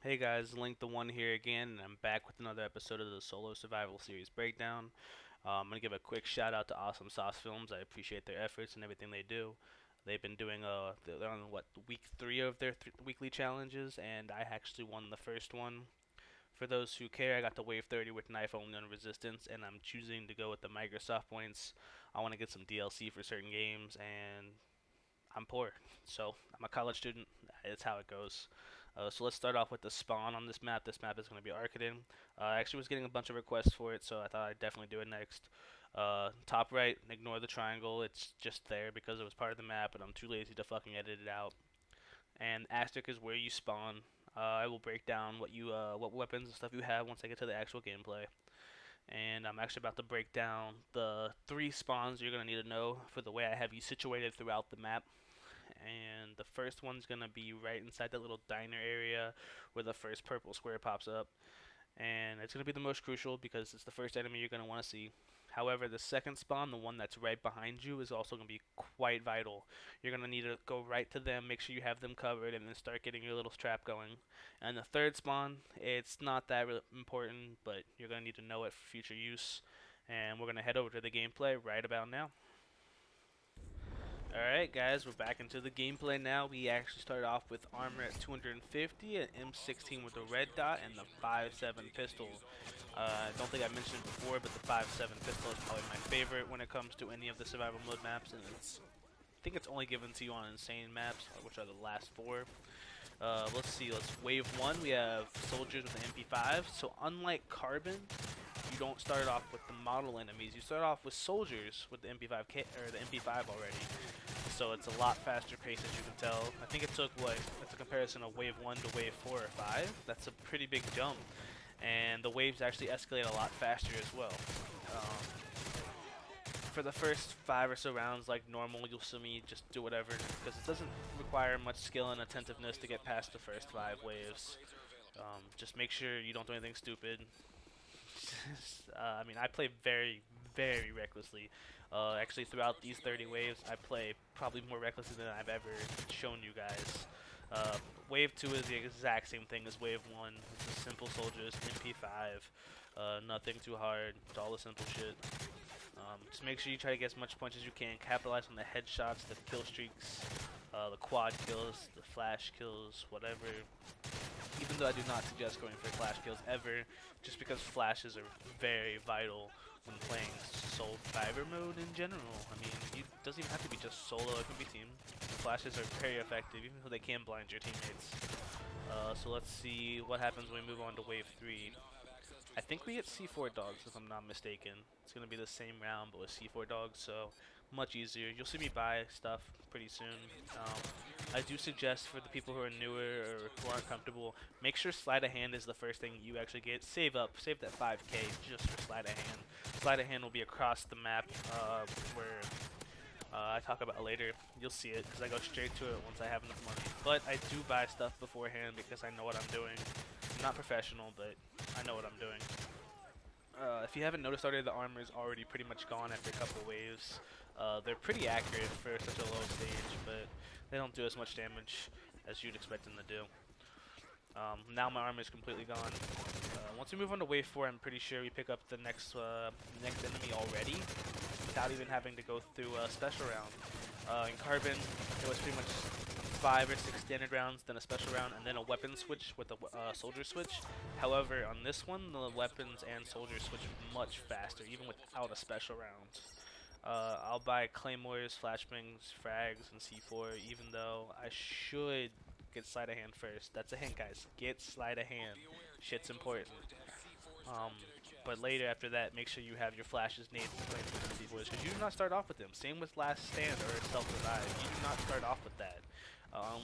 Hey guys, Link the One here again, and I'm back with another episode of the Solo Survival Series Breakdown. I'm gonna give a quick shout out to Awesome Sauce Films. I appreciate their efforts and everything they do. They've been doing they're on what week three of their weekly challenges, and I actually won the first one. For those who care, I got the Wave 30 with knife only on resistance, and I'm choosing to go with the Microsoft points. I want to get some DLC for certain games, and I'm poor, so I'm a college student. It's how it goes. So let's start off with the spawn on this map. This map is going to be Arkaden. I actually was getting a bunch of requests for it, so I thought I'd definitely do it next. Top right, ignore the triangle. It's just there because it was part of the map, and I'm too lazy to fucking edit it out. And asterisk is where you spawn. I will break down what weapons and stuff you have once I get to the actual gameplay. And I'm actually about to break down the 3 spawns you're going to need to know for the way I have you situated throughout the map. And the first one's going to be right inside that little diner area where the first purple square pops up. And it's going to be the most crucial because it's the first enemy you're going to want to see. However, the second spawn, the one that's right behind you, is also going to be quite vital. You're going to need to go right to them, make sure you have them covered, and then start getting your little trap going. And the third spawn, it's not that really important, but you're going to need to know it for future use. And we're going to head over to the gameplay right about now. Alright guys, we're back into the gameplay now. We actually started off with armor at 250, an M16 with a red dot, and the 5.7 pistol. I don't think I mentioned before, but the 5.7 pistol is probably my favorite when it comes to any of the survival mode maps, and I think it's only given to you on insane maps, which are the last 4. Let's see, wave 1, we have soldiers with the MP5. So unlike Carbon, you don't start off with the model enemies. You start off with soldiers with the MP5 or the MP5 already. So it's a lot faster pace, as you can tell. I think it took that's a comparison of wave 1 to wave 4 or 5. That's a pretty big jump, and the waves actually escalate a lot faster as well. For the first 5 or so rounds, like normal, you'll see me just do whatever because it doesn't require much skill and attentiveness to get past the first 5 waves. Just make sure you don't do anything stupid. I mean, I play very, very recklessly. Actually, throughout these 30 waves, I play probably more recklessly than I've ever shown you guys. Wave 2 is the exact same thing as Wave 1. It's just simple soldiers, MP5, nothing too hard, it's all the simple shit. Just make sure you try to get as much points as you can, capitalize on the headshots, the kill streaks, the quad kills, the flash kills, whatever. Even though I do not suggest going for flash kills ever, just because flashes are very vital when playing survivor mode in general. I mean, it doesn't even have to be just solo, it can be team. Flashes are very effective, even though they can blind your teammates. So let's see what happens when we move on to wave 3. I think we get C4 dogs, if I'm not mistaken. It's going to be the same round, but with C4 dogs, so much easier. You'll see me buy stuff pretty soon. I do suggest for the people who are newer or who aren't comfortable, make sure sleight of hand is the first thing you actually get. Save that 5k just for sleight of hand. Sleight of hand will be across the map where I talk about it later. You'll see it because I go straight to it once I have enough money. But I do buy stuff beforehand because I know what I'm doing. I'm not professional, but I know what I'm doing. If you haven't noticed already, the armor is already pretty much gone after a couple waves. They're pretty accurate for such a low stage, but they don't do as much damage as you'd expect them to do. Now my armor is completely gone. Once we move on to wave 4, I'm pretty sure we pick up the next enemy already without even having to go through a special round. In Carbon, it was pretty much 5 or 6 standard rounds, then a special round, and then a weapon switch with a soldier switch. However, on this one, the weapons and soldier switch much faster, even without a special round. I'll buy claymores, flashbangs, frags, and C4, even though I should get sleight of hand first. That's a hint, guys. Get sleight of hand. Shit's important. But later after that, make sure you have your flashes, nades, claymores, and C4s, because you do not start off with them. Same with last stand or self-revive. You do not start off with that.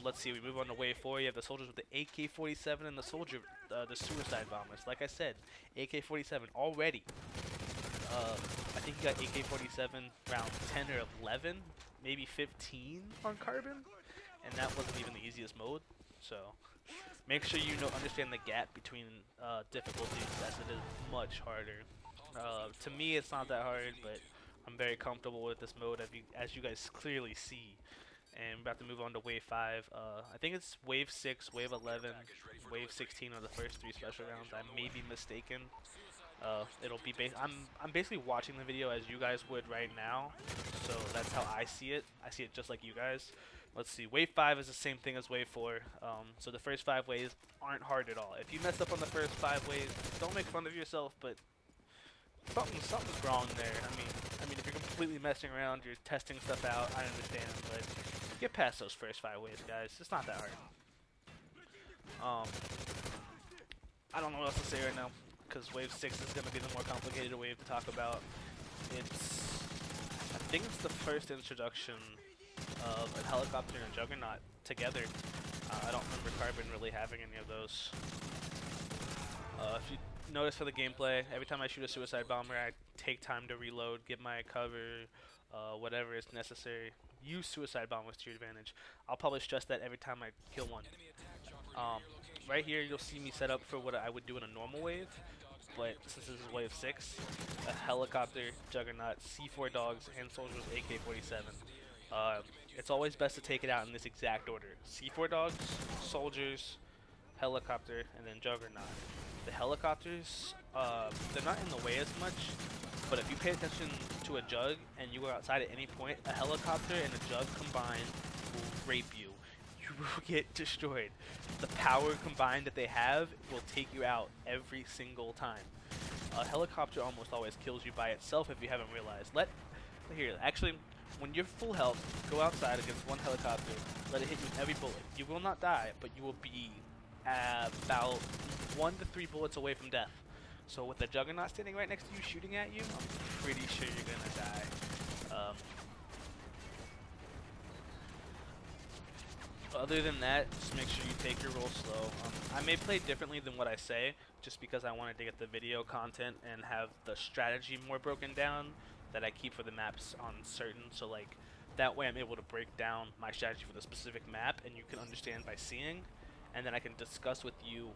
Let's see, we move on to wave 4. You have the soldiers with the AK-47 and the suicide bombers. Like I said, AK-47 already. I think you got AK-47 round 10 or 11, maybe 15 on Carbon, and that wasn't even the easiest mode. So make sure you understand the gap between difficulties, as it is much harder. To me, it's not that hard, but I'm very comfortable with this mode, as you guys clearly see. And we're about to move on to Wave 5. I think it's Wave 6, Wave 11, Wave 16 are the first 3 special rounds. I may be mistaken. It'll be I'm basically watching the video as you guys would right now, so that's how I see it. I see it just like you guys. Let's see. Wave 5 is the same thing as Wave 4. So the first 5 waves aren't hard at all. If you messed up on the first 5 waves, don't make fun of yourself, but something's wrong there. I mean, if you're completely messing around, you're testing stuff out, I understand, but get past those first 5 waves, guys. It's not that hard. I don't know what else to say right now, because Wave 6 is going to be the more complicated wave to talk about. I think it's the first introduction of a helicopter and a juggernaut together. I don't remember Carbon really having any of those. If you notice for the gameplay, every time I shoot a suicide bomber, I take time to reload, get my cover, whatever is necessary. Use suicide bombers to your advantage. I'll probably stress that every time I kill one. Right here, you'll see me set up for what I would do in a normal wave, but since this is Wave 6, a helicopter, juggernaut, C4 dogs, and soldiers AK-47. It's always best to take it out in this exact order. C4 dogs, soldiers, helicopter, and then juggernaut. The helicopters, they're not in the way as much, but if you pay attention to a jug and you go outside at any point, a helicopter and a jug combined will rape you. You will get destroyed. The power combined that they have will take you out every single time. A helicopter almost always kills you by itself if you haven't realized. Actually, when you're full health, go outside against one helicopter, let it hit you with every bullet. You will not die, but you will be about 1 to 3 bullets away from death. So with the juggernaut standing right next to you shooting at you, I'm pretty sure you're gonna die. Other than that, just make sure you take your roll slow. I may play differently than what I say, just because I wanted to get the video content and have the strategy more broken down that I keep for the maps on certain. So like, that way I'm able to break down my strategy for the specific map, and you can understand by seeing, and then I can discuss with you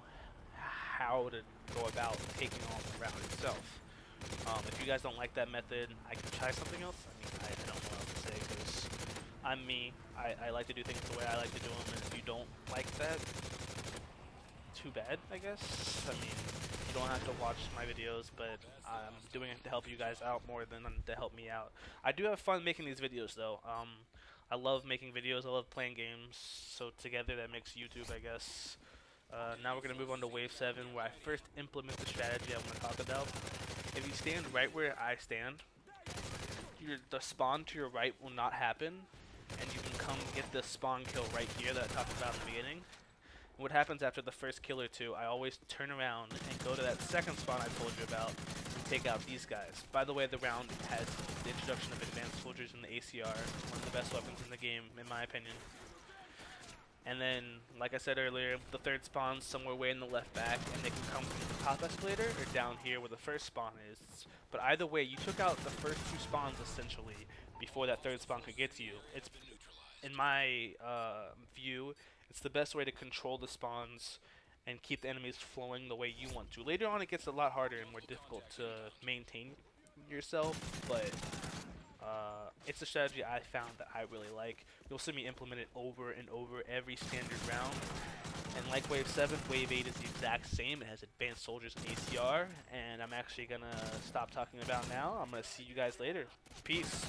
how to go about taking on the round itself. If you guys don't like that method, I can try something else. I don't know what else to say, because I'm me. I like to do things the way I like to do them, and if you don't like that, too bad, I guess. I mean, you don't have to watch my videos, but I'm doing it to help you guys out more than to help me out. I do have fun making these videos, though. I love making videos. I love playing games. So together that makes YouTube, I guess. Now we're going to move on to Wave 7, where I first implement the strategy I want to talk about. If you stand right where I stand, the spawn to your right will not happen, and you can come get the spawn kill right here that I talked about in the beginning. And what happens after the first kill or two, I always turn around and go to that second spawn I told you about and take out these guys. By the way, the round has the introduction of advanced soldiers in the ACR, one of the best weapons in the game, in my opinion. And then, like I said earlier, the third spawn's somewhere way in the left back, and they can come from the top escalator or down here where the first spawn is. But either way, you took out the first 2 spawns essentially before that third spawn could get to you. It's, in my view, it's the best way to control the spawns and keep the enemies flowing the way you want to. Later on, it gets a lot harder and more difficult to maintain yourself, but it's a strategy I found that I really like. You'll see me implement it over and over every standard round. And like Wave 7, Wave 8 is the exact same. It has advanced soldiers and ACR, and I'm actually going to stop talking about now. I'm going to see you guys later. Peace.